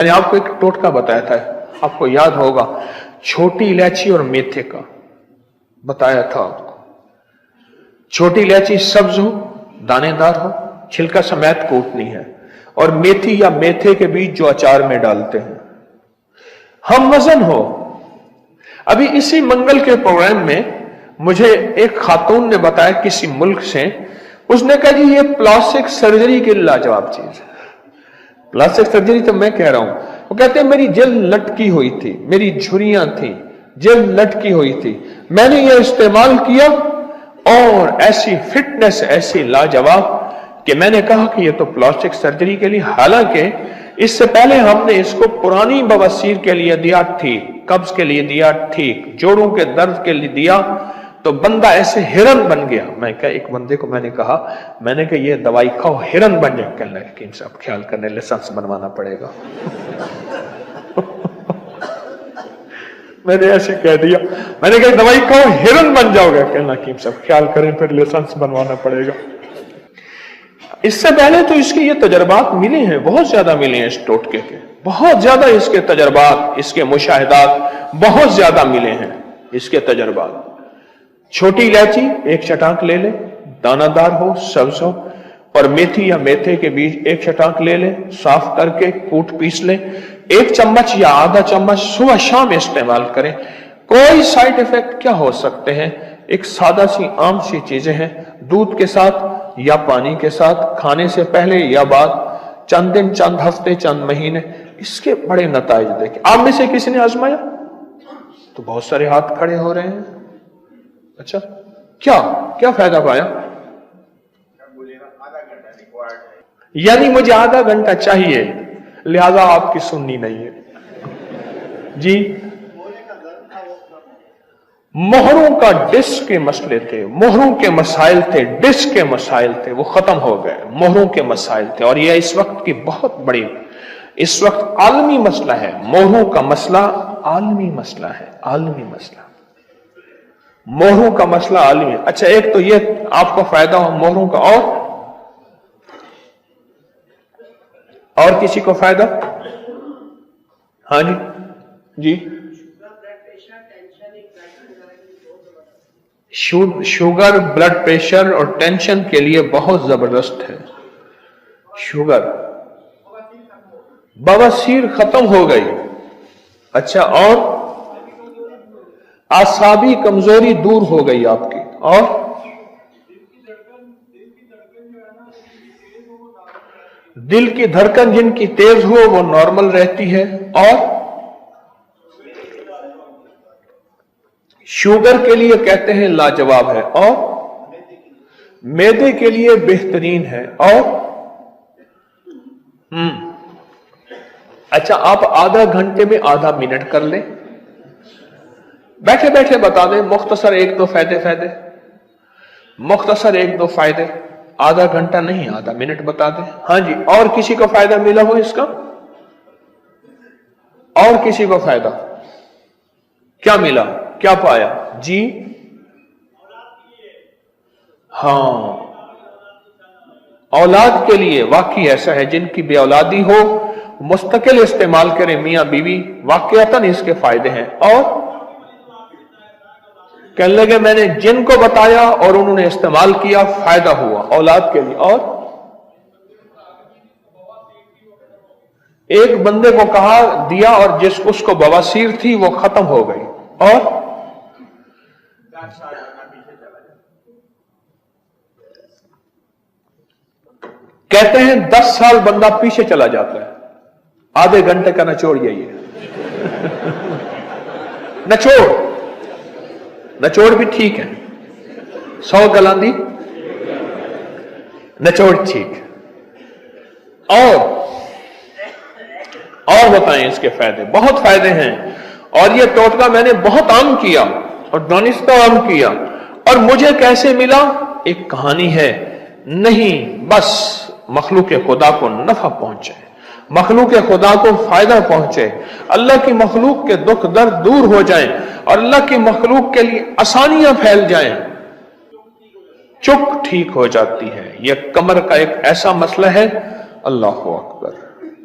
میں نے آپ کو ایک ٹوٹکا بتایا تھا، آپ کو یاد ہوگا، چھوٹی الائچی اور میتھے کا بتایا تھا آپ کو۔ چھوٹی الائچی سبز ہو، دانے دار ہو، چھلکا سمیت کوٹنی ہے، اور میتھی یا میتھے کے بیج جو اچار میں ڈالتے ہیں، ہم وزن ہو۔ ابھی اسی منگل کے پروگرام میں مجھے ایک خاتون نے بتایا کسی ملک سے، اس نے کہا جی یہ پلاسٹک سرجری کے لاجواب چیز ہے۔ پلاسٹک سرجری تو میں کہہ رہا ہوں، وہ کہتے ہیں میری جلد لٹکی ہوئی تھی، میری جھریاں تھیں، جلد لٹکی ہوئی تھی، میں نے یہ استعمال کیا اور ایسی فٹنس، ایسی لاجواب کہ میں نے کہا کہ یہ تو پلاسٹک سرجری کے لیے، حالانکہ اس سے پہلے ہم نے اس کو پرانی بواسیر کے لیے دیا ٹھیک، قبض کے لیے دیا ٹھیک، جوڑوں کے درد کے لیے دیا، تو بندہ ایسے ہرن بن گیا۔ میں کہا ایک بندے کو میں نے کہا کہ یہ دوائی کھاؤ ہرن بن جائے، کہنے لگا حکیم صاحب خیال کرنے، لائسنس بنوانا پڑے گا۔ میں نے ایسے کہہ دیا، میں نے کہا دوائی کھاؤ ہرن بن جاؤ گے، کہنا حکیم صاحب خیال کریں پھر لائسنس بنوانا پڑے گا۔ اس سے پہلے تو اس کے یہ تجربات ملے ہیں، بہت زیادہ ملے ہیں اس ٹوٹکے کے، بہت زیادہ اس کے تجربات، اس کے مشاہدات بہت زیادہ ملے ہیں اس کے تجربات۔ چھوٹی الائچی ایک چٹانک لے لے، دانہ دار ہو، سبز ہو، اور میتھی یا میتھے کے بیج ایک چٹانک لے لے، صاف کر کے کوٹ پیس لے، ایک چمچ یا آدھا چمچ صبح شام استعمال کریں۔ کوئی سائیڈ ایفیکٹ کیا ہو سکتے ہیں؟ ایک سادہ سی عام سی چیزیں ہیں، دودھ کے ساتھ یا پانی کے ساتھ، کھانے سے پہلے یا بعد، چند دن، چند ہفتے، چند مہینے، اس کے بڑے نتائج دیکھیں۔ آپ میں سے کسی نے آزمایا؟ تو بہت سارے ہاتھ کھڑے ہو رہے ہیں۔ اچھا، کیا فائدہ پایا؟ یعنی مجھے آدھا گھنٹہ چاہیے، لہذا آپ کی سننی نہیں ہے جی۔ مہروں کا ڈسک کے مسئلے تھے، مہروں کے مسائل تھے، ڈسک کے مسائل تھے، وہ ختم ہو گئے، مہروں کے مسائل تھے، اور یہ اس وقت کی بہت بڑی، اس وقت عالمی مسئلہ ہے، مہروں کا مسئلہ عالمی مسئلہ ہے، عالمی مسئلہ، مہروں کا مسئلہ عالمی ہے۔ اچھا، ایک تو یہ آپ کو فائدہ ہو مہروں کا، اور کسی کو فائدہ؟ ہاں جی شوگر، بلڈ پریشر اور ٹینشن کے لیے بہت زبردست ہے شوگر۔ بواسیر ختم ہو گئی۔ اچھا، اور اعصابی کمزوری دور ہو گئی آپ کی، اور دل کی دھڑکن جن کی تیز ہو وہ نارمل رہتی ہے، اور شوگر کے لیے کہتے ہیں لاجواب ہے، اور معدے کے لیے بہترین ہے، اور اچھا، آپ آدھا گھنٹے میں آدھا منٹ کر لیں، بیٹھے بیٹھے بتا دیں مختصر ایک دو فائدے، مختصر ایک دو فائدے، آدھا گھنٹہ نہیں آدھا منٹ بتا دیں۔ ہاں جی، اور کسی کو فائدہ ملا ہو اس کا؟ اور کسی کو فائدہ کیا ملا، کیا پایا جی؟ ہاں، اولاد کے لیے واقعی ایسا ہے، جن کی بے اولادی ہو مستقل استعمال کریں میاں بیوی، واقعتاً اس کے فائدے ہیں۔ اور کہنے لگے میں نے جن کو بتایا اور انہوں نے استعمال کیا، فائدہ ہوا اولاد کے لیے۔ اور ایک بندے کو کہا دیا، اور اس کو بواسیر تھی وہ ختم ہو گئی، اور کہتے ہیں 10 سال بندہ پیچھے چلا جاتا ہے۔ آدھے گھنٹے کا نچوڑ یہی ہے۔ نچوڑ بھی ٹھیک ہے، 100 گلاندی نچوڑ ٹھیک۔ اور بتائیں اس کے فائدے، بہت فائدے ہیں، اور یہ ٹوٹکا میں نے بہت عام کیا اور دانستہ عام کیا۔ اور مجھے کیسے ملا؟ ایک کہانی ہے، نہیں بس مخلوق خدا کو نفع پہنچے، مخلوق خدا کو فائدہ پہنچے، اللہ کی مخلوق کے دکھ درد دور ہو جائیں، اور اللہ کی مخلوق کے لیے آسانیاں پھیل جائیں، چک ٹھیک ہو جاتی ہے۔ یہ کمر کا ایک ایسا مسئلہ ہے، اللہ اکبر،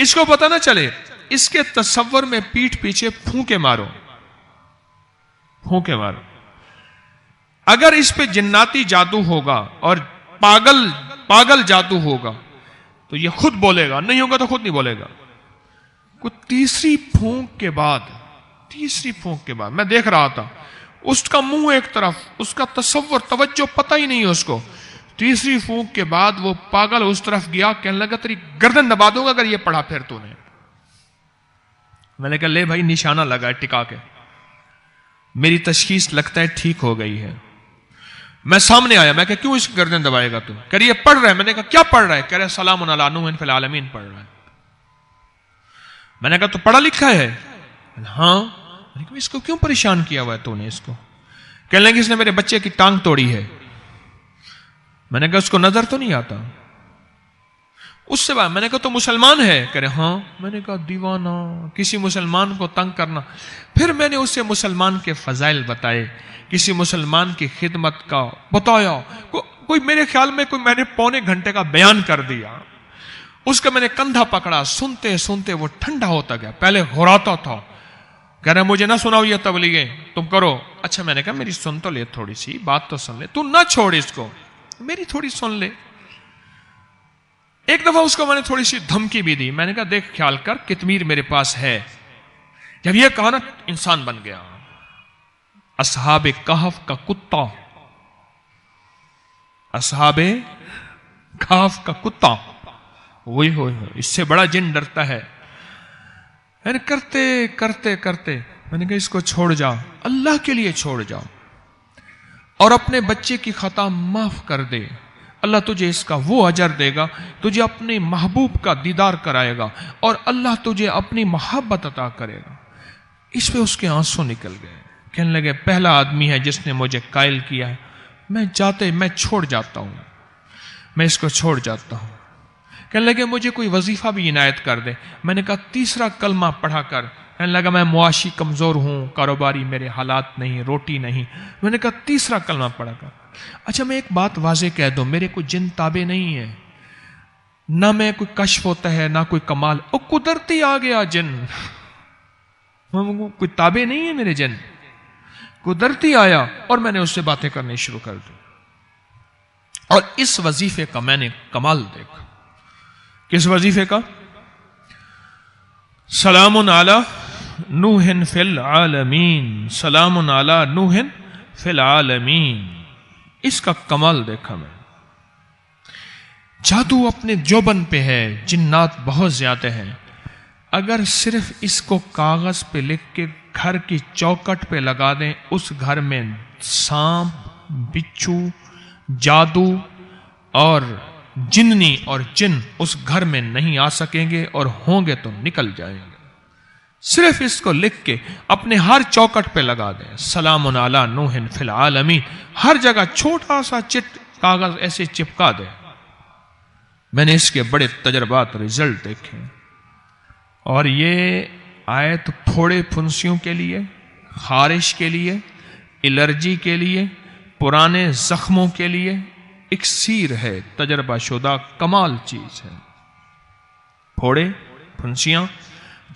اس کو پتہ نہ چلے، اس کے تصور میں پیٹھ پیچھے پھونکے مارو، پھونکے مارو۔ اگر اس پہ جناتی جادو ہوگا اور پاگل جادو ہوگا تو یہ خود بولے گا، نہیں ہوگا تو خود نہیں بولے گا۔ کوئی تیسری پھونک کے بعد میں دیکھ رہا تھا، اس کا منہ ایک طرف، اس کا تصور، توجہ پتہ ہی نہیں ہے اس کو۔ تیسری پھونک کے بعد وہ پاگل اس طرف گیا، کہنے لگا تیری گردن دبا دوں گا اگر یہ پڑھا پھر تو نے۔ میں نے کہا لے بھائی نشانہ لگا ہے ٹکا کے، میری تشخیص لگتا ہے ٹھیک ہو گئی ہے۔ میں سامنے آیا، میں کہا کیوں اس گردن دبائے گا تو؟ کہہ رہی یہ پڑھ رہا ہے۔ میں نے کہا کیا پڑھ رہا ہے؟ کہہ رہا ہے سلام علی نوح فی العالمین پڑھ رہا ہے۔ میں نے کہا تو پڑھا لکھا ہے؟ ہاں۔ میں نے کہا اس کو کیوں پریشان کیا ہوا ہے تو نے اس کو؟ کہنے لگے اس نے میرے بچے کی ٹانگ توڑی ہے۔ میں نے کہا اس کو نظر تو نہیں آتا؟ اس سے بعد میں نے کہا تو مسلمان ہے؟ کہہ رہے ہاں۔ میں نے کہا دیوانہ، کسی مسلمان کو تنگ کرنا۔ پھر میں نے اسے مسلمان کے فضائل بتائے، کسی مسلمان کی خدمت کا بتایا، کوئی میرے خیال میں میں نے پونے گھنٹے کا بیان کر دیا۔ اس کا میں نے کندھا پکڑا، سنتے سنتے وہ ٹھنڈا ہوتا گیا، پہلے غراتا تھا، کہہ رہا مجھے نہ سناؤ یہ تبلیغیں، تم کرو۔ اچھا میں نے کہا میری سن تو لے، تھوڑی سی بات تو سن لے، تو نہ چھوڑ اس کو، میری تھوڑی سن لے۔ ایک دفعہ اس کو میں نے تھوڑی سی دھمکی بھی دی، میں نے کہا دیکھ خیال کر کتمیر میرے پاس ہے۔ جب یہ کہا نا انسان بن گیا، اصحاب کہف کا کتا، اصحاب کہف کا کتا، وہی ہو، اس سے بڑا جن ڈرتا ہے۔ میں نے کرتے کرتے کرتے میں نے کہا اس کو چھوڑ جا، اللہ کے لیے چھوڑ جا، اور اپنے بچے کی خطا معاف کر دے، اللہ تجھے اس کا وہ اجر دے گا، تجھے اپنے محبوب کا دیدار کرائے گا، اور اللہ تجھے اپنی محبت عطا کرے گا۔ اس پہ اس کے آنسو نکل گئے، کہنے لگے پہلا آدمی ہے جس نے مجھے قائل کیا ہے، میں چھوڑ جاتا ہوں، میں اس کو چھوڑ جاتا ہوں۔ کہنے لگے مجھے کوئی وظیفہ بھی عنایت کر دے۔ میں نے کہا تیسرا کلمہ پڑھا کر۔ کہنے لگا میں معاشی کمزور ہوں، کاروباری میرے حالات نہیں، روٹی نہیں۔ میں نے کہا تیسرا کلمہ پڑھا کر۔ اچھا میں ایک بات واضح کہہ دوں، میرے کوئی جن تابع نہیں ہے، نہ میں کوئی کشف ہوتا ہے نہ کوئی کمال، او قدرتی آ گیا جن، کوئی تابع نہیں ہے میرے جن، قدرتی آیا اور میں نے اس سے باتیں کرنی شروع کر دی۔ اور اس وظیفے کا میں نے کمال دیکھا۔ کس وظیفے کا؟ سلام علی نوح فی العالمین، سلام علی نوح فی العالمین، اس کا کمال دیکھا میں۔ جادو اپنے جوبن پہ ہے، جنات بہت زیادہ ہیں، اگر صرف اس کو کاغذ پہ لکھ کے گھر کی چوکٹ پہ لگا دیں، اس گھر میں سانپ، بچھو، جادو اور جننی اور جن اس گھر میں نہیں آ سکیں گے، اور ہوں گے تو نکل جائیں گے۔ صرف اس کو لکھ کے اپنے ہر چوکٹ پہ لگا دیں، سلام علی نوح فی العالمین، ہر جگہ چھوٹا سا چٹ کاغذ ایسے چپکا دیں۔ میں نے اس کے بڑے تجربات، رزلٹ دیکھے، اور یہ آیت پھوڑے پھنسیوں کے لیے، خارش کے لیے، الرجی کے لیے، پرانے زخموں کے لیے اکسیر ہے، تجربہ شدہ کمال چیز ہے۔ پھوڑے، پھنسیاں،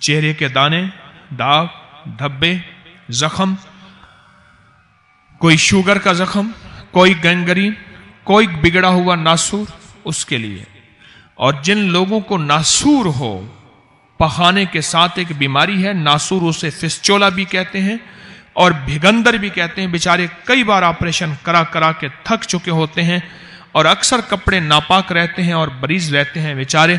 چہرے کے دانے، داغ، دھبے، زخم، کوئی شوگر کا زخم، کوئی گینگرین، کوئی بگڑا ہوا ناسور، اس کے لیے۔ اور جن لوگوں کو ناسور ہو، پخانے کے ساتھ ایک بیماری ہے، ناسور اسے فسچولا بھی کہتے ہیں اور بھگندر بھی کہتے ہیں، بیچارے کئی بار آپریشن کرا کرا کے تھک چکے ہوتے ہیں، اور اکثر کپڑے ناپاک رہتے ہیں اور بریز رہتے ہیں بیچارے،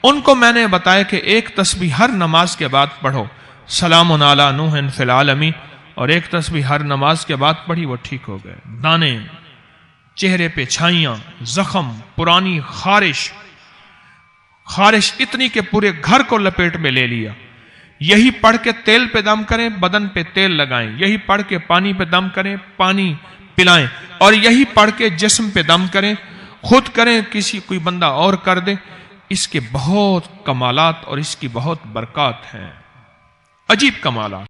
ان کو میں نے بتایا کہ ایک تسبیح ہر نماز کے بعد پڑھو، سلام علی نوح فی العالمین، اور ایک تسبیح ہر نماز کے بعد پڑھی، وہ ٹھیک ہو گئے۔ دانے، چہرے پہ چھائیاں، زخم، پرانی خارش اتنی کہ پورے گھر کو لپیٹ میں لے لیا۔ یہی پڑھ کے تیل پہ دم کریں، بدن پہ تیل لگائیں، یہی پڑھ کے پانی پہ دم کریں، پانی پلائیں، اور یہی پڑھ کے جسم پہ دم کریں، خود کریں، کسی کوئی بندہ اور کر دے۔ اس کے بہت کمالات اور اس کی بہت برکات ہیں، عجیب کمالات۔